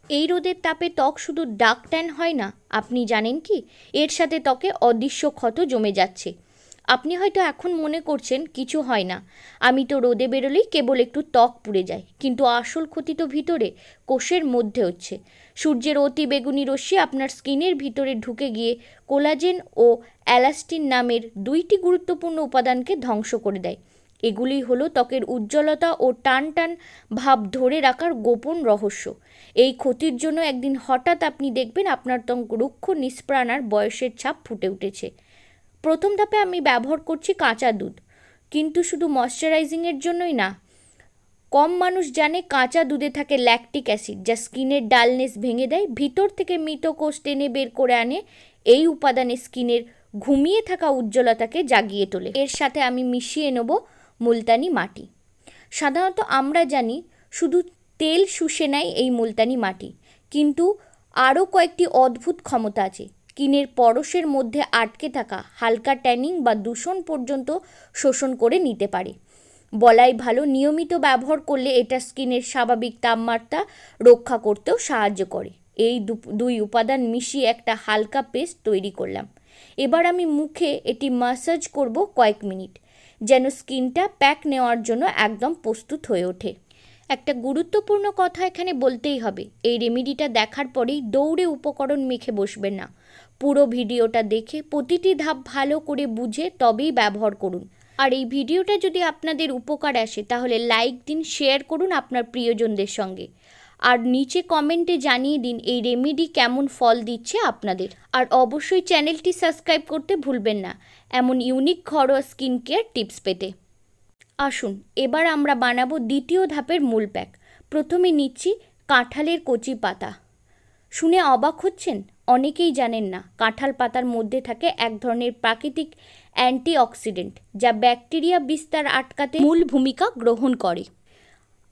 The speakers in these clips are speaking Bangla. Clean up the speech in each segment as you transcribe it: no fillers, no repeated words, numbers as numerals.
এই রোদের তাপে ত্বক শুধু ডার্ক ট্যান হয় না, আপনি জানেন কি এর সাথে ত্বকে অদৃশ্য ক্ষত জমে যাচ্ছে। আপনি হয়তো এখন মনে করছেন কিছু হয় না, আমি তো রোদে বেরোলেই কেবল একটু ত্বক পুড়ে যায়, কিন্তু আসল ক্ষতি তো ভিতরে, কোষের মধ্যে হচ্ছে। সূর্যের অতি বেগুনি রশ্মি আপনার স্কিনের ভিতরে ঢুকে গিয়ে কোলাজেন ও এলাস্টিন নামের দুইটি গুরুত্বপূর্ণ উপাদানকে ধ্বংস করে দেয়। এগুলি হলো ত্বকের উজ্জ্বলতা ও টান টান ভাব ধরে রাখার গোপন রহস্য। এই ক্ষতির জন্য একদিন হঠাৎ আপনি দেখবেন আপনার ত্বক রুক্ষ নিষ্প্রাণ আর বয়সের ছাপ ফুটে উঠেছে। প্রথম ধাপে আমি ব্যবহার করছি কাঁচা দুধ, কিন্তু শুধু ময়শ্চারাইজিংয়ের জন্যই না। কম মানুষ জানে কাঁচা দুধে থাকে ল্যাকটিক অ্যাসিড, যা স্কিনের ডালনেস ভেঙে দেয়, ভিতর থেকে মৃত কোষ টেনে বের করে আনে। এই উপাদানে স্কিনের ঘুমিয়ে থাকা উজ্জ্বলতাকে জাগিয়ে তোলে। এর সাথে আমি মিশিয়ে নেব মুলতানি মাটি। সাধারণত আমরা জানি শুধু তেল শুষে নেয় এই মুলতানি মাটি, কিন্তু আরও কয়েকটি অদ্ভুত ক্ষমতা আছে। স্কিনের পরশের মধ্যে আটকে থাকা হালকা ট্যানিং বা দূষণ পর্যন্ত শোষণ করে নিতে পারে। বলাই ভালো, নিয়মিত ব্যবহার করলে এটা স্কিনের স্বাভাবিক তাপমাত্রা রক্ষা করতেও সাহায্য করে। এই দুই উপাদান মিশিয়ে একটা হালকা পেস্ট তৈরি করলাম। এবার আমি মুখে এটি ম্যাসাজ করব কয়েক মিনিট, যেন স্কিনটা প্যাক নেওয়ার জন্য একদম প্রস্তুত হয়ে ওঠে। একটা গুরুত্বপূর্ণ কথা এখানে বলতেই হবে, এই রেমেডিটা দেখার পরেই দৌড়ে উপকরণ মেখে বসবেন না। পুরো ভিডিওটা দেখে প্রতিটি ধাপ ভালো করে বুঝে তবেই ব্যবহার করুন। আর এই ভিডিওটা যদি আপনাদের উপকার আসে তাহলে লাইক দিন, শেয়ার করুন আপনার প্রিয়জনদের সঙ্গে, আর নিচে কমেন্টে জানিয়ে দিন এই রেমেডি কেমন ফল দিচ্ছে আপনাদের। আর অবশ্যই চ্যানেলটি সাবস্ক্রাইব করতে ভুলবেন না এমন ইউনিক ঘরোয়া স্কিন কেয়ার টিপস পেতে। আসুন এবার আমরা বানাবো দ্বিতীয় ধাপের মূল প্যাক। প্রথমে নিচ্ছি কাঁঠালের কচি পাতা। শুনে অবাক হচ্ছেন? অনেকেই জানেন না কাঁঠাল পাতার মধ্যে থাকে এক ধরনের প্রাকৃতিক অ্যান্টিঅক্সিডেন্ট, যা ব্যাকটেরিয়া বিস্তার আটকাতে মূল ভূমিকা গ্রহণ করে।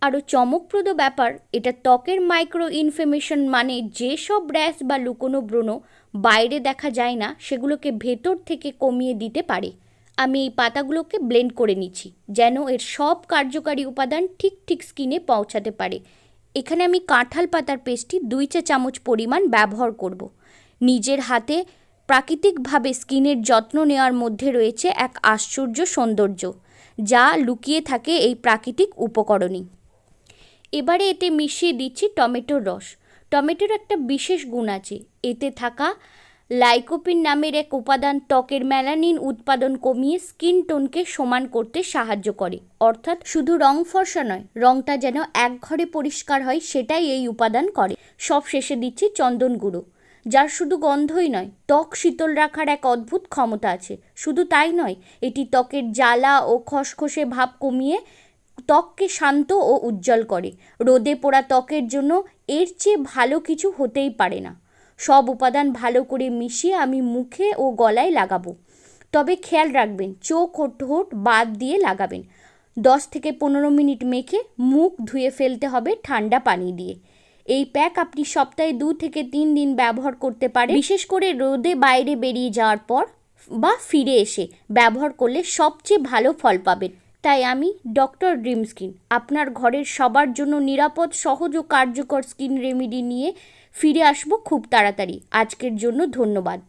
আরও চমকপ্রদ ব্যাপার, এটা ত্বকের মাইক্রো ইনফ্লেমেশন, মানে যেসব র্যাশ বা লুকোনো ব্রণ বাইরে দেখা যায় না, সেগুলোকে ভেতর থেকে কমিয়ে দিতে পারে। আমি এই পাতাগুলোকে ব্লেন্ড করে নিচ্ছি, যেন এর সব কার্যকারী উপাদান ঠিক ঠিক স্কিনে পৌঁছাতে পারে। এখানে আমি কাঁঠাল পাতার পেস্টটি 2 চা চামচ পরিমাণ ব্যবহার করব। নিজের হাতে প্রাকৃতিকভাবে স্কিনের যত্ন নেওয়ার মধ্যে রয়েছে এক আশ্চর্য সৌন্দর্য, যা লুকিয়ে থাকে এই প্রাকৃতিক উপকরণই। এবারে এতে মিশিয়ে দিচ্ছি টমেটোর রস। টমেটোর একটা বিশেষ গুণ আছে, এতে থাকা লাইকোপিন নামের এক উপাদান ত্বকের মেলানিন উৎপাদন কমিয়ে স্কিন টোনকে সমান করতে সাহায্য করে। অর্থাৎ শুধু রং ফর্সা নয়, রংটা যেন একঘরে পরিষ্কার হয়, সেটাই এই উপাদান করে। সব শেষে দিচ্ছি চন্দন গুঁড়ো, যার শুধু গন্ধই নয়, ত্বক শীতল রাখার এক অদ্ভুত ক্ষমতা আছে। শুধু তাই নয়, এটি ত্বকের জ্বালা ও খসখসে ভাব কমিয়ে ত্বককে শান্ত ও উজ্জ্বল করে। রোদে পোড়া ত্বকের জন্য এর চেয়ে ভালো কিছু হতেই পারে না। সব উপাদান ভালো করে মিশিয়ে আমি মুখে ও গলায় লাগাবো। তবে খেয়াল রাখবেন, চোখ ও ঠোঁট বাদ দিয়ে লাগাবেন। 10 থেকে 15 মিনিট মেখে মুখ ধুয়ে ফেলতে হবে ঠান্ডা পানি দিয়ে। এই প্যাক আপনি সপ্তাহে 2 থেকে 3 দিন ব্যবহার করতে পারেন। বিশেষ করে রোদে বাইরে বেরিয়ে যাওয়ার পর বা ফিরে এসে ব্যবহার করলে সবচেয়ে ভালো ফল পাবেন। তাই আমি ডক্টর ড্রিম স্কিন আপনার ঘরের সবার জন্য নিরাপদ, সহজ ও কার্যকর স্কিন রেমেডি নিয়ে ফিরে আসবো খুব তাড়াতাড়ি। আজকের জন্য ধন্যবাদ।